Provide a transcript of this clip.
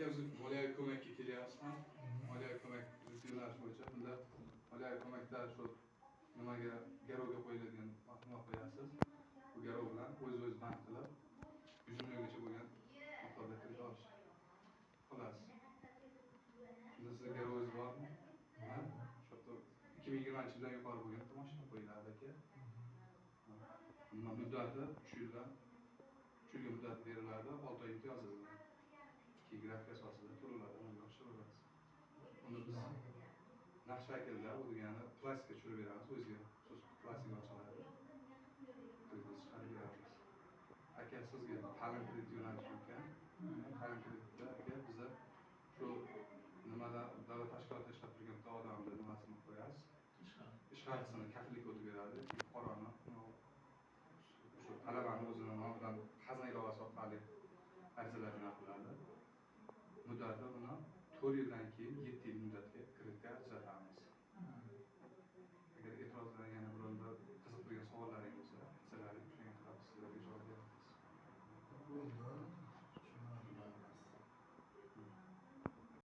aka biz moliyaviy ko'makka kelyapmiz. Moliyaviy ko'mak yo'nalish bo'yicha bunda moliyaviy ko'makda shu nimaga garovga qo'yiladigan nima qo'yasiz. Bu garov bilan o'z band qilib 100 milliongacha bo'lgan miqdorda kredit olish. Xolos. Shunda sizga garovingiz bormi? Ha? Shu 2020-yildan yuqori bo'lgan tomosha qo'yiladi aka. Muddati 3 yildan 3 yilga muddat beriladi, 6 oy imtiyoz yoziladi. Keyin grafik asosida to'lovlar amalga oshiriladi. Uni biz naqd shaklda, u degani plastikka tushirib beramiz, o'ziga plastik ochiladi. Biz chiqarib beramiz. Aka sizga ta'lim krediti yo'nalishi ekan. Ta'lim kreditida aka biza shu nimada davlat tashkilotida ishlab turgan bitta odamni nimasini qo'yasiz. Ish haqisini kafillikka o'tib beradi. Fuqaroni shu talabani o'zini nomidan xazina ilovasi orqali arizalar jo'natiladi. Muddati uni 4 yildan keyin 7 yil